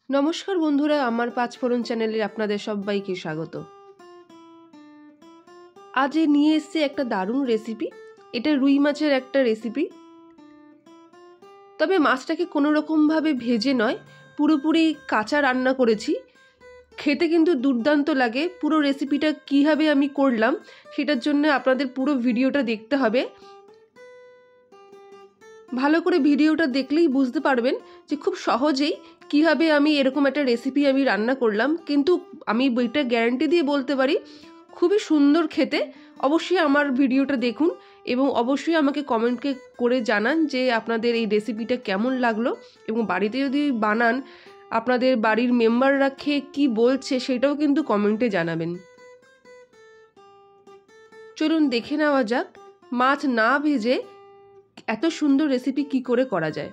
নমস্কার বন্ধুরা, আমার পাঁচফোড়ন চ্যানেলে আপনাদের সবাইকে স্বাগত। আজ নিয়ে এসেছি একটা দারুণ রেসিপি। এটা রুই মাছের একটা রেসিপি, তবে মাছটাকে কোনো রকমভাবে ভেজে নয়, পুরোপুরি কাঁচা রান্না করেছি। খেতে কিন্তু দুর্দান্ত লাগে। পুরো রেসিপিটা কীভাবে আমি করলাম সেটার জন্য আপনাদের পুরো ভিডিওটা দেখতে হবে। ভালো করে ভিডিওটা দেখলেই বুঝতে পারবেন যে খুব সহজেই কীভাবে আমি এরকম একটা রেসিপি আমি রান্না করলাম। কিন্তু আমি এটা গ্যারান্টি দিয়ে বলতে পারি খুবই সুন্দর খেতে। অবশ্যই আমার ভিডিওটা দেখুন এবং অবশ্যই আমাকে কমেন্টে করে জানান যে আপনাদের এই রেসিপিটা কেমন লাগলো, এবং বাড়িতে যদি বানান আপনাদের বাড়ির মেম্বাররা খেয়ে কী বলছে সেটাও কিন্তু কমেন্টে জানাবেন। চলুন দেখে নেওয়া যাক মাছ না ভেজে এত সুন্দর রেসিপি কি করে করা যায়।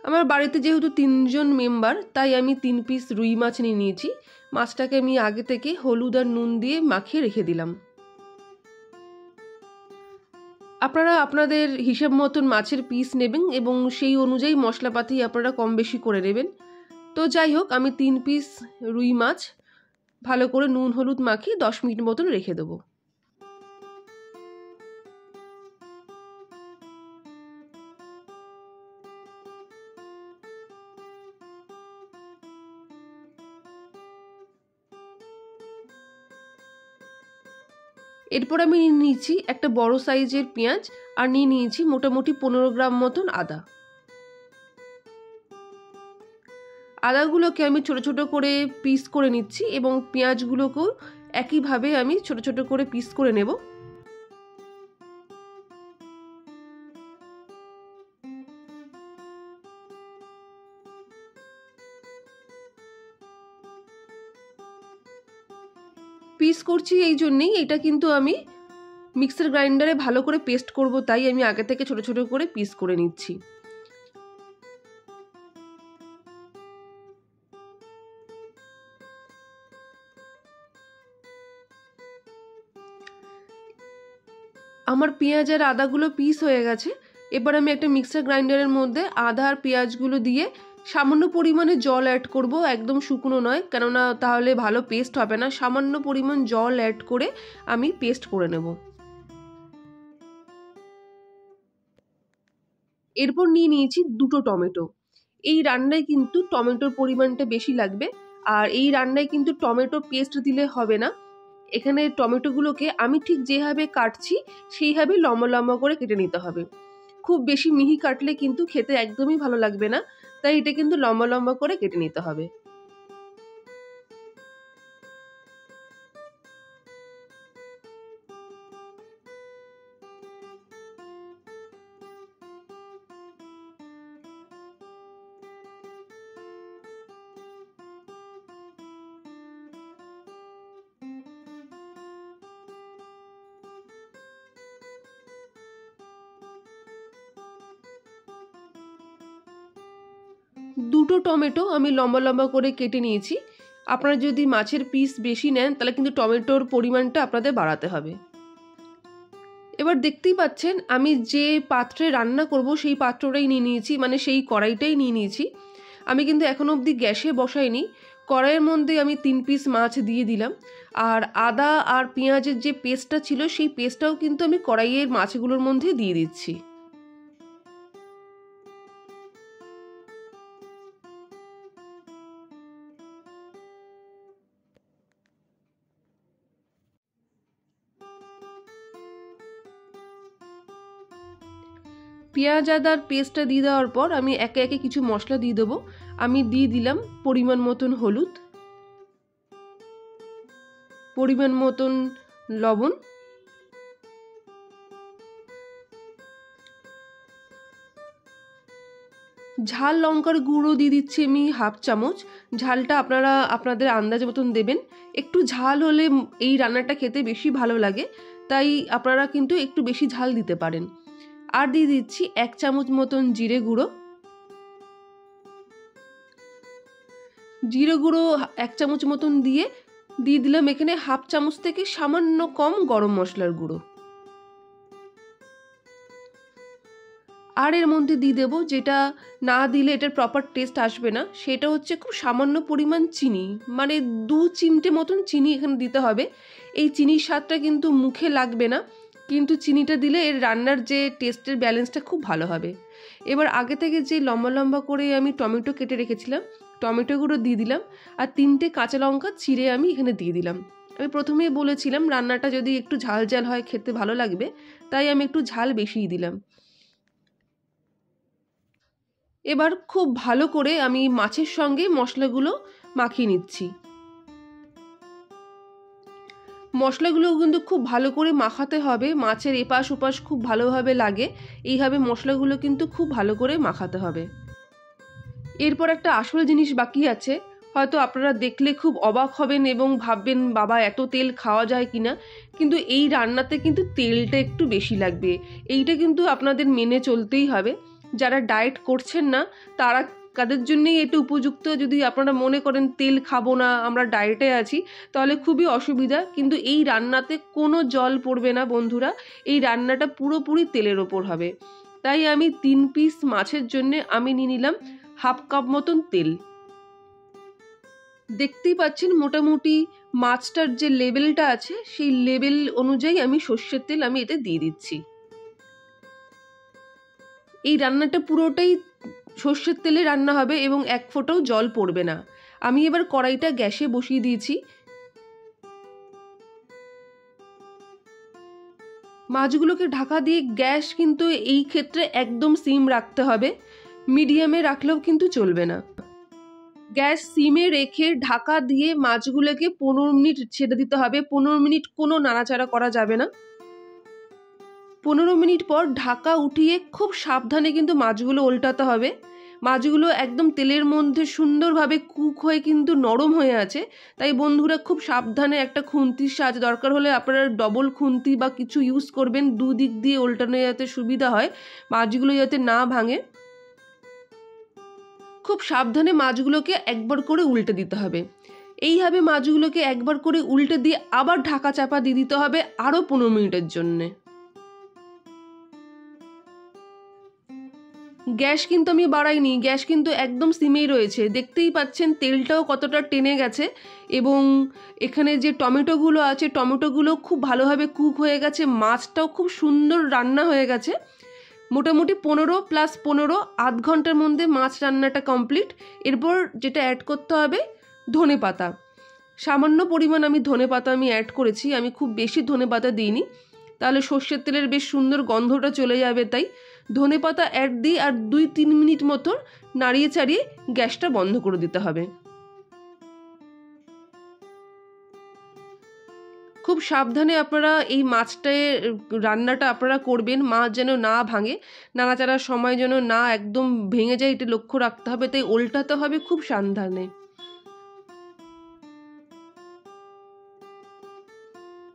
আমার বাড়িতে যেহেতু 3 জন মেম্বার, তাই আমি 3 পিস রুই মাছ নিয়ে নিয়েছি। মাছটাকে আমি আগে থেকে হলুদ আর নুন দিয়ে মাখিয়ে রেখে দিলাম। আপনারা আপনাদের হিসাব মতন মাছের পিস নেবেন এবং সেই অনুযায়ী মশলাপাতি আপনারা কম বেশি করে নেবেন। তো যাই হোক, আমি 3 পিস রুই মাছ ভালো করে নুন হলুদ মাখিয়ে 10 মিনিট মতন রেখে দেবো। এরপর আমি নিয়ে নিয়েছি একটা বড় সাইজের পেঁয়াজ, আর নিয়ে নিয়েছি মোটামুটি 15 গ্রাম মতন আদা। আদাগুলোকে আমি ছোট ছোট করে পিস করে নিচ্ছি এবং পেঁয়াজগুলোকেও একইভাবে আমি ছোট ছোট করে পিস করে নেব। পিস করছি এই জন্যেই, এটা কিন্তু আমি মিক্সার গ্রাইন্ডারে ভালো করে পেস্ট করব, তাই আমি আগে থেকে ছোট ছোট করে পিস করে নিচ্ছি। আমার পেঁয়াজ আর আদাগুলো পিস হয়ে গেছে। এবার আমি একটা মিক্সার গ্রাইন্ডারের মধ্যে আদা আর পেঁয়াজগুলো দিয়ে সামান্য পরিমাণে জল অ্যাড করব, একদম শুকনো নয়, কেননা তাহলে ভালো পেস্ট হবে না। সামান্য পরিমাণ জল অ্যাড করে আমি পেস্ট করে নেব। এরপর নিয়ে নিয়েছি 2টো টমেটো। এই রান্নায় কিন্তু টমেটোর পরিমাণটা বেশি লাগবে, আর এই রান্নায় কিন্তু টমেটো পেস্ট দিলে হবে না। এখানে টমেটোগুলোকে আমি ঠিক যেভাবে কাটছি সেইভাবে লম্বা লম্বা করে কেটে নিতে হবে। খুব বেশি মিহি কাটলে কিন্তু খেতে একদমই ভালো লাগবে না, তাই এটা কিন্তু লম্বা লম্বা করে কেটে নিতে হবে। দুটো টমেটো আমি লম্বা লম্বা করে কেটে নিয়েছি। আপনারা যদি মাছের পিস বেশি নেন তাহলে কিন্তু টমেটোর পরিমাণটা আপনাদের বাড়াতে হবে। এবার দেখতেই পাচ্ছেন আমি যে পাত্রে রান্না করব সেই পাত্রটাই নিয়ে নিয়েছি, মানে সেই কড়াইটাই নিয়ে নিয়েছি। আমি কিন্তু এখনো অবধি গ্যাসে বসাইনি। কড়াইয়ের মধ্যে আমি 3 পিস মাছ দিয়ে দিলাম, আর আদা আর পেঁয়াজের যে পেস্টটা ছিল সেই পেস্টটাও কিন্তু আমি কড়াইয়ের মাছগুলোর মধ্যে দিয়ে দিচ্ছি। পেঁয়াজ আদার পেস্টটা দিয়ে দেওয়ার পর আমি একে একে কিছু মশলা দিয়ে দেবো। আমি দিয়ে দিলাম পরিমাণ মতন হলুদ, পরিমাণ মতন লবণ, ঝাল লঙ্কার গুঁড়ো দিয়ে দিচ্ছি আমি 1/2 চামচ। ঝালটা আপনারা আপনাদের আন্দাজ মতন দেবেন। একটু ঝাল হলে এই রান্নাটা খেতে বেশি ভালো লাগে, তাই আপনারা কিন্তু একটু বেশি ঝাল দিতে পারেন। আর দিয়ে দিচ্ছি 1 চামচ মতন জিরে গুঁড়ো। জিরে গুঁড়ো 1 চামচ মতন দিয়ে দিলাম এখানে 1/2 চামচ থেকে সামান্য কম গরম মশলার গুঁড়ো। আর এর মধ্যে দিয়ে দেবো, যেটা না দিলে এটার প্রপার টেস্ট আসবে না, সেটা হচ্ছে খুব সামান্য পরিমাণ চিনি, মানে 2 চিমটে মতন চিনি এখানে দিতে হবে। এই চিনির স্বাদটা কিন্তু মুখে লাগবে না, কিন্তু চিনিটা দিলে এর রান্নার যে টেস্টের ব্যালেন্সটা খুব ভালো হবে। এবার আগে থেকে যে লম্বা লম্বা করে আমি টমেটো কেটে রেখেছিলাম, টমেটোগুলো দিয়ে দিলাম, আর 3টে কাঁচা লঙ্কা চিড়ে আমি এখানে দিয়ে দিলাম। আমি প্রথমেই বলেছিলাম রান্নাটা যদি একটু ঝাল ঝাল হয় খেতে ভালো লাগবে, তাই আমি একটু ঝাল বেশিই দিলাম। এবার খুব ভালো করে আমি মাছের সঙ্গে মশলাগুলো মাখিয়ে নিচ্ছি। মশলাগুলো কিন্তু খুব ভালো করে মাখাতে হবে, মাছের এপাশ ওপাশ খুব ভালোভাবে লাগে, এইভাবে মশলাগুলো কিন্তু খুব ভালো করে মাখাতে হবে। এরপর একটা আসল জিনিস বাকি আছে, হয়তো আপনারা দেখলে খুব অবাক হবেন এবং ভাববেন বাবা এত তেল খাওয়া যায় কিনা, কিন্তু এই রান্নাতে কিন্তু তেলটা একটু বেশি লাগবে। এইটা কিন্তু আপনাদের মেনে চলতেই হবে। যারা ডায়েট করছেন না তাদের জন্যই এটা উপযুক্ত। যদি আপনারা মনে করেন তেল খাবো না, আমরা ডায়েটে আছি, তাহলে খুবই অসুবিধা। কিন্তু এই রান্নাতে কোনো জল পড়বে না বন্ধুরা, এই রান্নাটা পুরোপুরি তেলের ওপর হবে। তাই আমি 3 পিস মাছের জন্য আমি নিয়ে নিলাম 1/2 কাপ মতন তেল। দেখতেই পাচ্ছেন মোটামুটি মাছটার যে লেভেলটা আছে সেই লেভেল অনুযায়ী আমি সর্ষের তেল আমি এতে দিয়ে দিচ্ছি। এই রান্নাটা পুরোটাই সর্ষের তেলে রান্না হবে এবং 1 ফোঁটাও জল পড়বে না। আমি এবার কড়াইটা গ্যাসে বসিয়ে দিয়েছি। মাছগুলোকে ঢাকা দিয়ে গ্যাস কিন্তু এই ক্ষেত্রে একদম সিম রাখতে হবে, মিডিয়ামে রাখলেও কিন্তু চলবে না। গ্যাস সিমে রেখে ঢাকা দিয়ে মাছগুলোকে 15 মিনিট ছেড়ে দিতে হবে। 15 মিনিট কোনো নাড়াচাড়া করা যাবে না। 15 মিনিট পর ঢাকা উঠিয়ে খুব সাবধানে কিন্তু মাছগুলো উল্টাতে হবে। মাছগুলো একদম তেলের মধ্যে সুন্দরভাবে কুক হয়ে কিন্তু নরম হয়ে আছে, তাই বন্ধুরা খুব সাবধানে একটা খুন্তির সাহায্যে, দরকার হলে আপনারা ডবল খুন্তি বা কিছু ইউজ করবেন, দুদিক দিয়ে উল্টানো যাতে সুবিধা হয়, মাছগুলো যাতে না ভাঙে। খুব সাবধানে মাছগুলোকে একবার করে উল্টে দিতে হবে। এইভাবে মাছগুলোকে একবার করে উল্টে দিয়ে আবার ঢাকা চাপা দিয়ে দিতে হবে আরও 15 মিনিটের জন্যে। গ্যাস কিন্তু আমি বাড়াইনি, গ্যাস কিন্তু একদম সিমেই রয়েছে। দেখতেই পাচ্ছেন তেলটাও কতটা টেনে গেছে এবং এখানে যে টমেটোগুলো আছে টমেটোগুলো খুব ভালোভাবে কুক হয়ে গেছে, মাছটাও খুব সুন্দর রান্না হয়ে গেছে। মোটামুটি 15 + 15 আধ ঘন্টার মধ্যে মাছ রান্নাটা কমপ্লিট। এরপর যেটা অ্যাড করতে হবে ধনেপাতা, সামান্য পরিমাণ আমি ধনেপাতা অ্যাড করেছি, আমি খুব বেশি ধনেপাতা দিইনি, তাহলে সর্ষের তেলের বেশ সুন্দর গন্ধটা চলে যাবে। তাই ধনেপাতা অ্যাড দিই আর 2-3 মিনিট মতো নাড়িয়ে চাড়িয়ে গ্যাসটা বন্ধ করে দিতে হবে। খুব সাবধানে আপনারা এই মাছটায় রান্নাটা আপনারা করবেন, মাছ যেন না ভাঙে, নাড়াচাড়ার সময় যেন না একদম ভেঙে যায়, এটা লক্ষ্য রাখতে হবে। তাই উল্টাতে হবে খুব সাবধানে।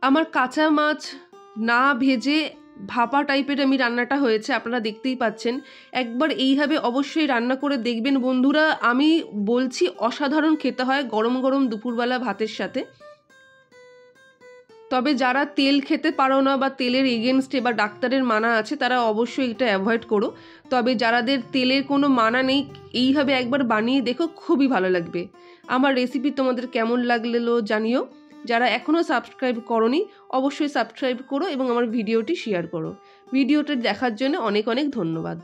আমার কাঁচা মাছ না ভেজে ভাপা টাইপের আমি রান্নাটা হয়েছে, আপনারা দেখতেই পাচ্ছেন। একবার এইভাবে অবশ্যই রান্না করে দেখবেন বন্ধুরা, আমি বলছি অসাধারণ খেতে হয় গরম গরম দুপুরবেলা ভাতের সাথে। তবে যারা তেল খেতে পারো না বা তেলের এগেনস্টে বা ডাক্তারের মানা আছে তারা অবশ্যই এটা অ্যাভয়েড করো। তবে যাদের তেলের কোনো মানা নেই এইভাবে একবার বানিয়ে দেখো, খুবই ভালো লাগবে। আমার রেসিপি তোমাদের কেমন লাগলো জানিও। যারা এখনও সাবস্ক্রাইব করোনি অবশ্যই সাবস্ক্রাইব করো এবং আমার ভিডিওটি শেয়ার করো। ভিডিওটি দেখার জন্য অনেক অনেক ধন্যবাদ।